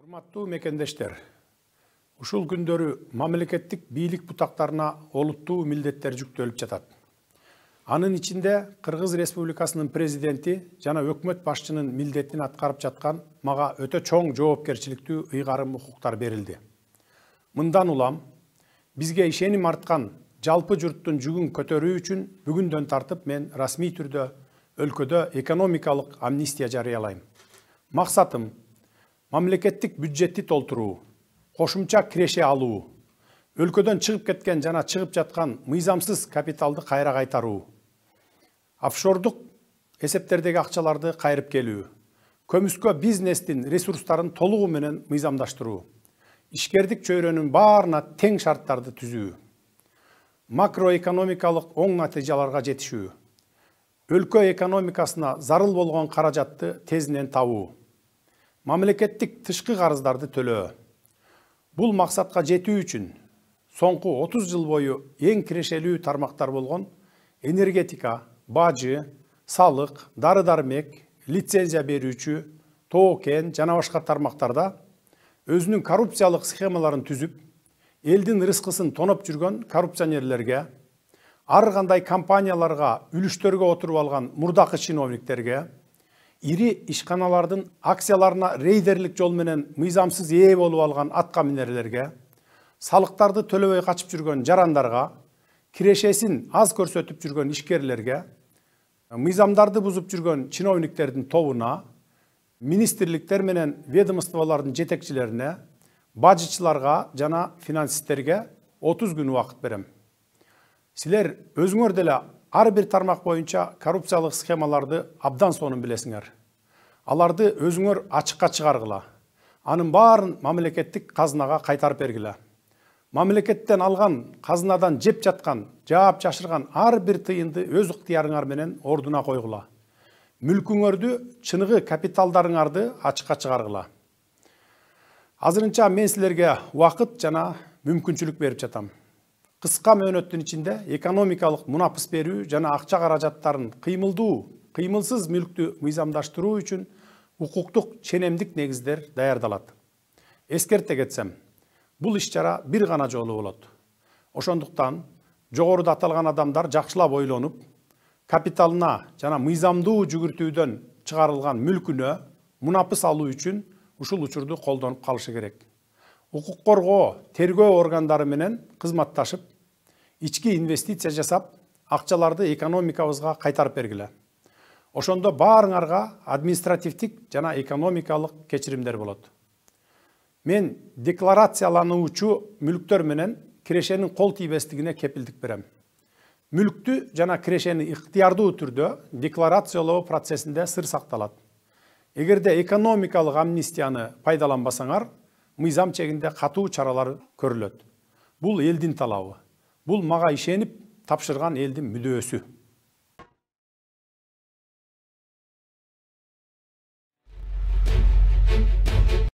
Урматтуу мекендештер, ушул күндөрү мамлекеттик бийлик бутактарына олуттуу милдеттер жүктөлүп жатат. Анын ичинде Кыргыз Республикасынын президенти жана өкмөт башчынын милдетин аткарып жаткан мага өтө чоң жоопкерчиликтүү ыйгарым укуктар берилди. Мындан улам бизге ишеним арткан жалпы журттун жүгүн көтөрүү үчүн бүгүндөн тартып мен расмий түрдө өлкөдө экономикалык амнистия жарыялайм. Максатым мамлекеттик бюджетти толтуруу, кошумча киреше алуу, өлкөдөн чыгып кеткен жана чыгып жаткан мыйзамсыз капиталды кайра кайтаруу, офшордук эсептердеги акчаларды кайрып келүү, көмүскө бизнестин ресурстарын толугу менен мыйзамдаштыруу, ишкердик чөйрөнүн баарына тең шарттарды түзүү, макроэкономикалык оң натыйжаларга жетишүү, өлкө экономикасына зарыл болгон каражатты тезинен табуу, мамлекеттик тышкы карыздарды төлөө. Бул максатка жетүү үчүн соңку 30 жыл бою эң кирешелүү тармактар болгон энергетика, бажы, салык, дары-дармек, лицензия берүүчү, тоо-кен жана башка тармактарда өзүнүн коррупциялык схемаларын түзүп, элдин рызкысын тоноп жүргөн коррупционерлерге, ар кандай компанияларга үлүштөргө отуруп алган мурдакы чиновниктерге, ири ишканалардын акцияларына рейдерлик жол менен мыйзамсыз ээ болуп алган атка минерлерге, салыктарды төлөбөй качып жүргөн жарандарга, кирешесин аз көрсөтүп жүргөн ишкерлерге, мыйзамдарды бузуп жүргөн чиновниктердин тобуна, министрликтер менен ведомстволордун жетекчилерине, бажычыларга жана финансисттерге 30 күн убакыт берем. Силер өзүңөр деле ар бир тармак боюнча коррупциялык схемаларды абдан сонун билесиңер. Аларды өзүңөр ачыкка чыгаргыла. Анын баарын мамлекеттик казынага кайтарып бергиле. Мамлекеттен алган казынадан жеп жаткан, жаап жашырган ар бир тыйынды өз ыктыярыңар менен ордуна койгула. Мүлкүңөрдү, чыныгы капиталдарыңарды ачыкка чыгаргыла. Азырынча мен силерге убакыт жана мүмкүнчүлүк берип жатам. Кыска мөөнөттүн ичинде экономикалык мунапыс берүү жана акча каражаттарын кыймылдуу, кыймылсыз мүлктү мыйзамдаштыруу үчүн укуктук ченемдик негиздер даярдалат. Эскерте кетсем, бул иш-чара бир гана жолу болот. Ошондуктан жогоруда аталган адамдар жакшылап ойлонуп, капиталына жана мыйзамдуу жүгүртүүдөн чыгарылган мүлкүнө мунапыс алуу үчүн ушул учурду колдонуп калышы керек. Укук коргоо, тергөө органдары менен кызматташып, ички инвестиция жасап, акчаларды экономикабызга кайтарып бергиле. Ошондо баарыңарга административдик жана экономикалык кечиримдер болот. Мен декларациялануучу мүлктөр менен кирешенин кол тийбестигине кепилдик берем. Мүлктү жана кирешени ыктыярдуу түрдө декларациялоо процессинде сыр сакталат. Эгерде экономикалык амнистияны пайдаланбасаңар, мыйзам чегинде катуу чаралар көрүлөт. Бул элдин талабы. Бул мага ишенип тапшырган элдин мүдөөсү.